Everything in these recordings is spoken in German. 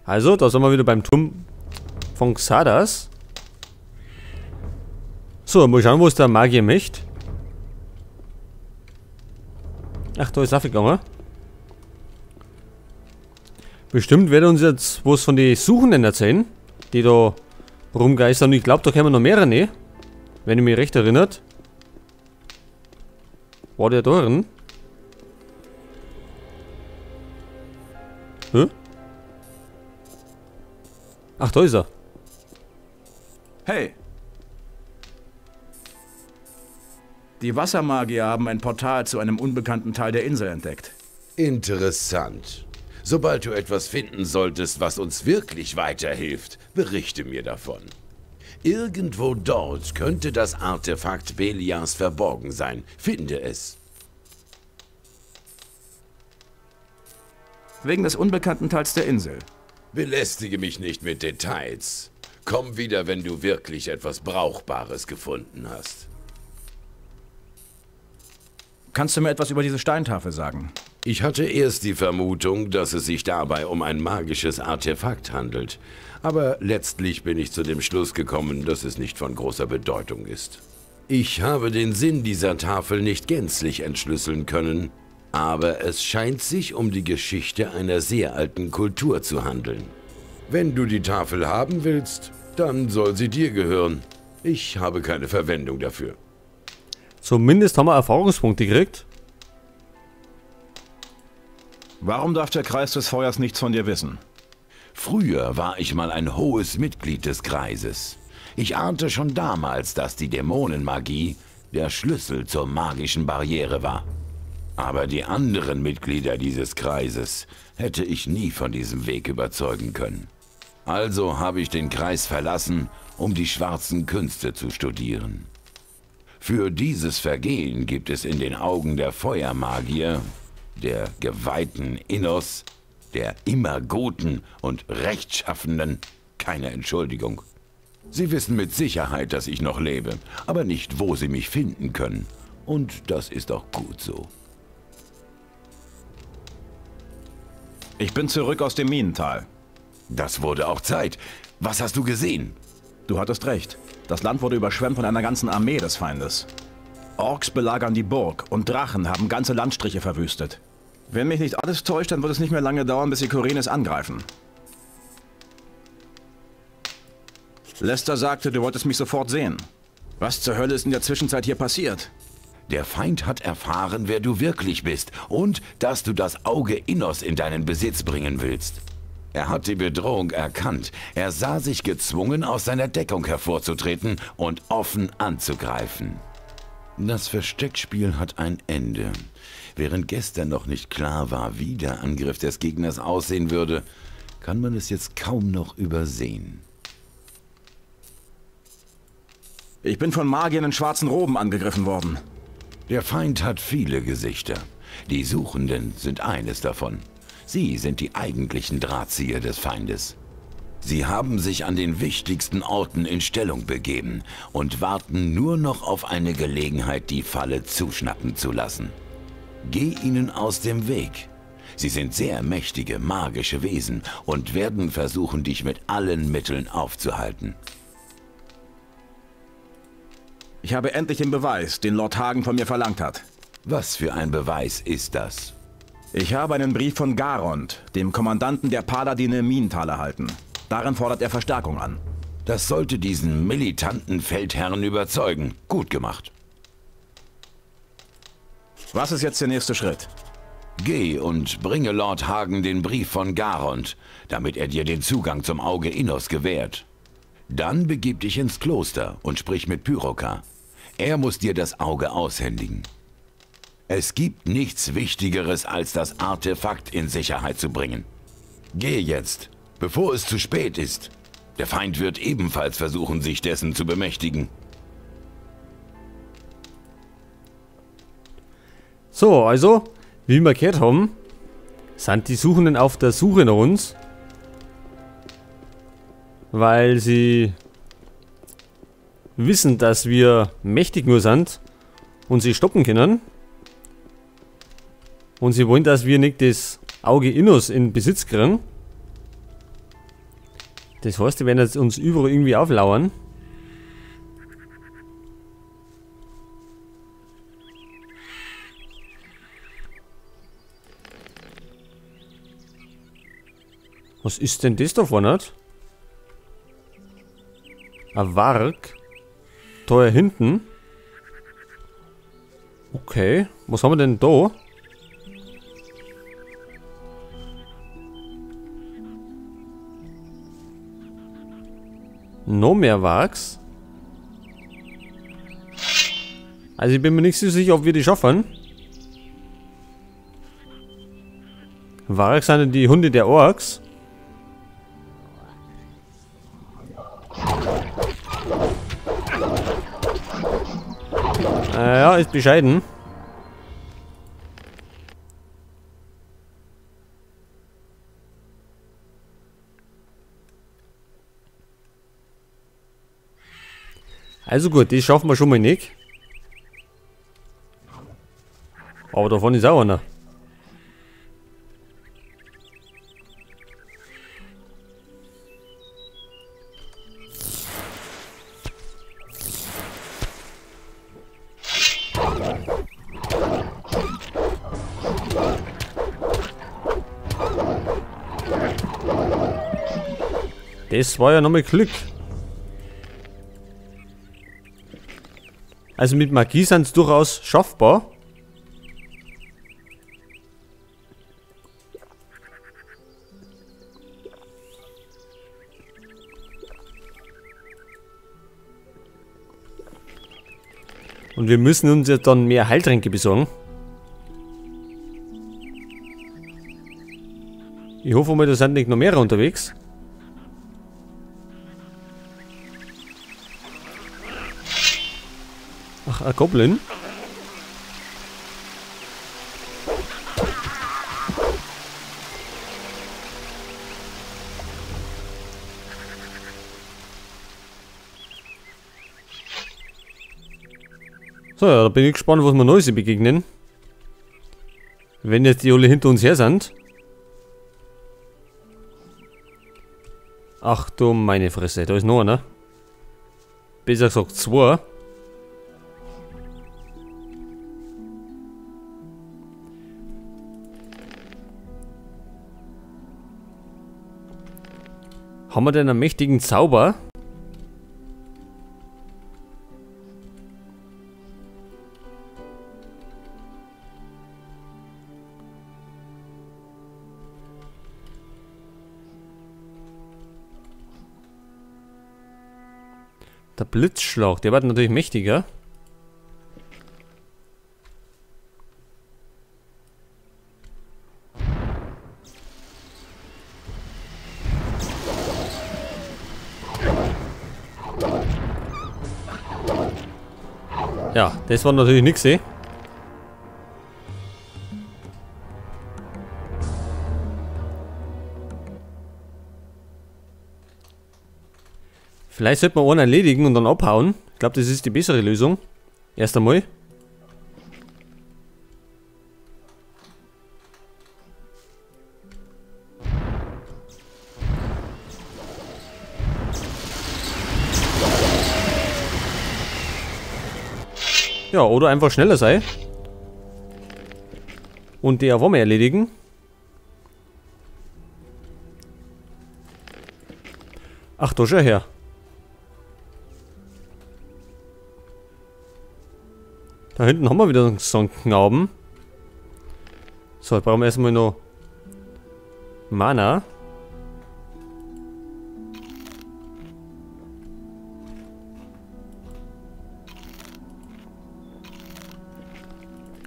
Also, da sind wir wieder beim Turm von Xardas. So, mal schauen, wo ist der Magier möchte. Ach, da ist aufgegangen. Bestimmt wird uns jetzt was von den Suchenden erzählen, die da rumgeistern. Und ich glaube, da kommen noch mehrere, ne? Wenn ich mich recht erinnert. War der da drin? Hä? Ach, da ist er. Hey! Die Wassermagier haben ein Portal zu einem unbekannten Teil der Insel entdeckt. Interessant. Sobald du etwas finden solltest, was uns wirklich weiterhilft, berichte mir davon. Irgendwo dort könnte das Artefakt Beliars verborgen sein. Finde es. Wegen des unbekannten Teils der Insel. Belästige mich nicht mit Details. Komm wieder, wenn du wirklich etwas Brauchbares gefunden hast. Kannst du mir etwas über diese Steintafel sagen? Ich hatte erst die Vermutung, dass es sich dabei um ein magisches Artefakt handelt. Aber letztlich bin ich zu dem Schluss gekommen, dass es nicht von großer Bedeutung ist. Ich habe den Sinn dieser Tafel nicht gänzlich entschlüsseln können, aber es scheint sich um die Geschichte einer sehr alten Kultur zu handeln. Wenn du die Tafel haben willst, dann soll sie dir gehören. Ich habe keine Verwendung dafür. Zumindest haben wir Erfahrungspunkte gekriegt. Warum darf der Kreis des Feuers nichts von dir wissen? Früher war ich mal ein hohes Mitglied des Kreises. Ich ahnte schon damals, dass die Dämonenmagie der Schlüssel zur magischen Barriere war. Aber die anderen Mitglieder dieses Kreises hätte ich nie von diesem Weg überzeugen können. Also habe ich den Kreis verlassen, um die schwarzen Künste zu studieren. Für dieses Vergehen gibt es in den Augen der Feuermagier, der geweihten Innos, der immer Guten und Rechtschaffenden, keine Entschuldigung. Sie wissen mit Sicherheit, dass ich noch lebe, aber nicht, wo sie mich finden können. Und das ist auch gut so. Ich bin zurück aus dem Minental. Das wurde auch Zeit. Was hast du gesehen? Du hattest recht. Das Land wurde überschwemmt von einer ganzen Armee des Feindes. Orks belagern die Burg und Drachen haben ganze Landstriche verwüstet. Wenn mich nicht alles täuscht, dann wird es nicht mehr lange dauern, bis die Korenes angreifen. Lester sagte, du wolltest mich sofort sehen. Was zur Hölle ist in der Zwischenzeit hier passiert? Der Feind hat erfahren, wer du wirklich bist und dass du das Auge Innos in deinen Besitz bringen willst. Er hat die Bedrohung erkannt. Er sah sich gezwungen, aus seiner Deckung hervorzutreten und offen anzugreifen. Das Versteckspiel hat ein Ende. Während gestern noch nicht klar war, wie der Angriff des Gegners aussehen würde, kann man es jetzt kaum noch übersehen. Ich bin von Magiern in schwarzen Roben angegriffen worden. Der Feind hat viele Gesichter. Die Suchenden sind eines davon. Sie sind die eigentlichen Drahtzieher des Feindes. Sie haben sich an den wichtigsten Orten in Stellung begeben und warten nur noch auf eine Gelegenheit, die Falle zuschnappen zu lassen. Geh ihnen aus dem Weg. Sie sind sehr mächtige, magische Wesen und werden versuchen, dich mit allen Mitteln aufzuhalten. Ich habe endlich den Beweis, den Lord Hagen von mir verlangt hat. Was für ein Beweis ist das? Ich habe einen Brief von Garond, dem Kommandanten der Paladine im Minental, erhalten. Darin fordert er Verstärkung an. Das sollte diesen militanten Feldherrn überzeugen. Gut gemacht. Was ist jetzt der nächste Schritt? Geh und bringe Lord Hagen den Brief von Garond, damit er dir den Zugang zum Auge Innos gewährt. Dann begib dich ins Kloster und sprich mit Pyroka. Er muss dir das Auge aushändigen. Es gibt nichts Wichtigeres, als das Artefakt in Sicherheit zu bringen. Geh jetzt, bevor es zu spät ist. Der Feind wird ebenfalls versuchen, sich dessen zu bemächtigen. So, also, wie wir gehört haben, sind die Suchenden auf der Suche nach uns. Weil sie wissen, dass wir mächtig nur sind und sie stoppen können. Und sie wollen, dass wir nicht das Auge Innos in Besitz kriegen. Das heißt, die werden jetzt uns überall irgendwie auflauern. Was ist denn das da vorne? Ein Warg. Da hinten. Okay. Was haben wir denn da? Noch mehr Wargs. Also ich bin mir nicht so sicher, ob wir die schaffen. Wargs sind die Hunde der Orks. Ja, ist bescheiden. Also gut, das schaffen wir schon mal nicht. Aber davon ist auch einer. Das war ja nochmal Glück. Also mit Magie sind es durchaus schaffbar. Und wir müssen uns jetzt dann mehr Heiltränke besorgen. Ich hoffe mal, da sind nicht noch mehrere unterwegs. Ach, ein Goblin. So, ja, da bin ich gespannt, was wir Neues begegnen. Wenn jetzt die alle hinter uns her sind. Ach du meine Fresse, da ist noch einer. Besser gesagt 2. Haben wir denn einen mächtigen Zauber? Der Blitzschlag, der wird natürlich mächtiger. Ja, das war natürlich nix, eh. Vielleicht sollte man einen erledigen und dann abhauen. Ich glaube, das ist die bessere Lösung. Erst einmal. Ja, oder einfach schneller sein. Und der wollen wir erledigen. Ach, da schau her. Da hinten haben wir wieder so einen Knaben. So, jetzt brauchen wir erstmal noch Mana.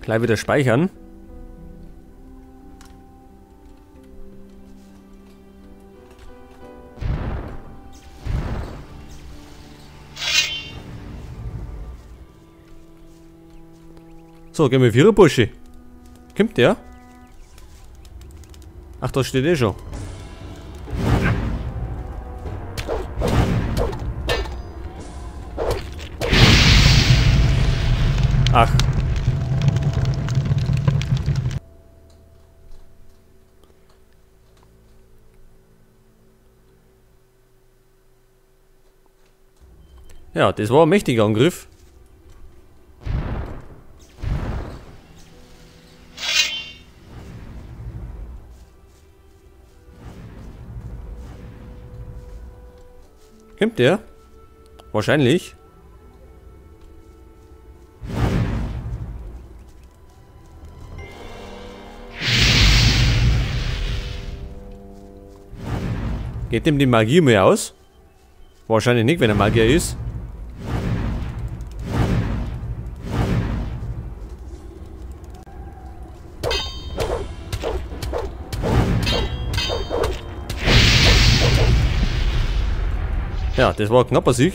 Gleich wieder speichern. So, gehen wir wieder, Bursche. Kommt der? Ach, da steht eh schon. Ach. Ja, das war ein mächtiger Angriff. Kommt der? Wahrscheinlich. Geht dem die Magie mehr aus? Wahrscheinlich nicht, wenn er Magier ist. Ja, das war ein knapper Sieg.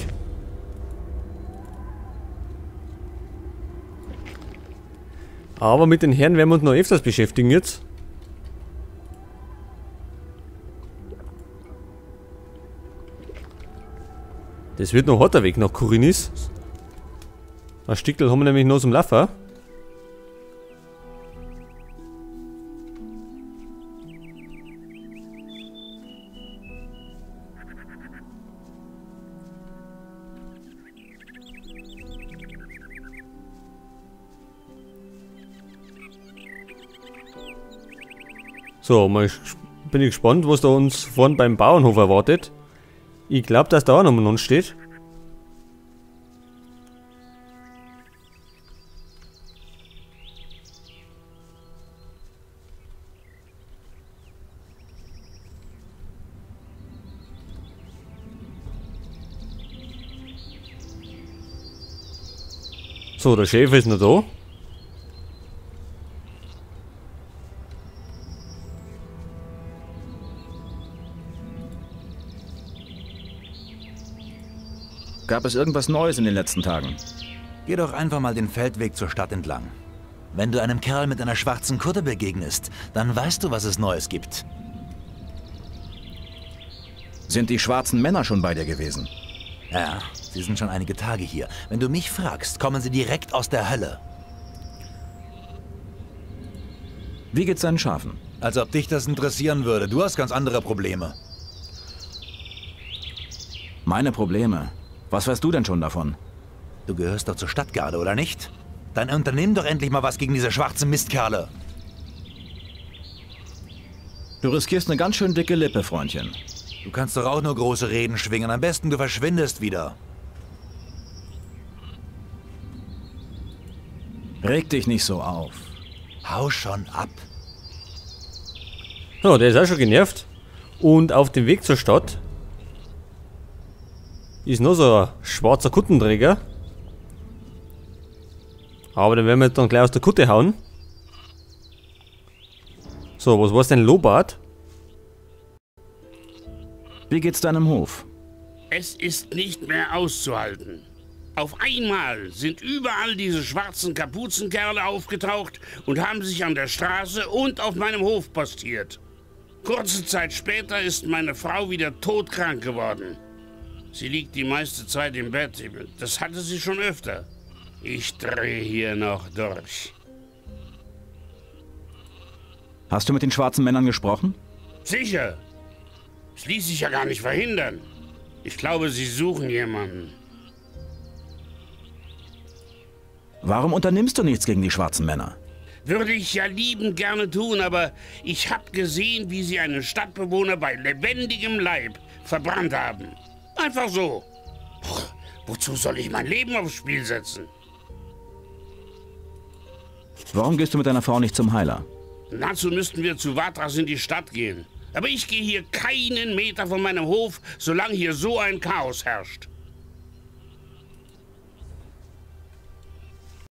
Aber mit den Herren werden wir uns noch öfters beschäftigen jetzt. Das wird noch harter Weg nach Khorinis. Ein Stickel haben wir nämlich noch zum Laufen. So, bin ich gespannt, was da uns vorne beim Bauernhof erwartet. Ich glaube, dass da auch noch ein steht. So, der Chef ist noch da. Gab es irgendwas Neues in den letzten Tagen? Geh doch einfach mal den Feldweg zur Stadt entlang. Wenn du einem Kerl mit einer schwarzen Kutte begegnest, dann weißt du, was es Neues gibt. Sind die schwarzen Männer schon bei dir gewesen? Ja, sie sind schon einige Tage hier. Wenn du mich fragst, kommen sie direkt aus der Hölle. Wie geht's deinen Schafen? Als ob dich das interessieren würde. Du hast ganz andere Probleme. Meine Probleme? Was weißt du denn schon davon? Du gehörst doch zur Stadtgarde, oder nicht? Dann unternimm doch endlich mal was gegen diese schwarzen Mistkerle. Du riskierst eine ganz schön dicke Lippe, Freundchen. Du kannst doch auch nur große Reden schwingen. Am besten du verschwindest wieder. Reg dich nicht so auf. Hau schon ab. Ja, der ist auch schon genervt. Und auf dem Weg zur Stadt ist noch so ein schwarzer Kuttenträger. Aber den werden wir jetzt dann gleich aus der Kutte hauen. So, was war's denn, Lobart? Wie geht's deinem Hof? Es ist nicht mehr auszuhalten. Auf einmal sind überall diese schwarzen Kapuzenkerle aufgetaucht und haben sich an der Straße und auf meinem Hof postiert. Kurze Zeit später ist meine Frau wieder todkrank geworden. Sie liegt die meiste Zeit im Bett. Das hatte sie schon öfter. Ich drehe hier noch durch. Hast du mit den schwarzen Männern gesprochen? Sicher. Es ließ sich ja gar nicht verhindern. Ich glaube, sie suchen jemanden. Warum unternimmst du nichts gegen die schwarzen Männer? Würde ich ja liebend gerne tun, aber ich habe gesehen, wie sie einen Stadtbewohner bei lebendigem Leib verbrannt haben. Einfach so. Wozu soll ich mein Leben aufs Spiel setzen? Warum gehst du mit deiner Frau nicht zum Heiler? Dazu müssten wir zu Vatras in die Stadt gehen. Aber ich gehe hier keinen Meter von meinem Hof, solange hier so ein Chaos herrscht.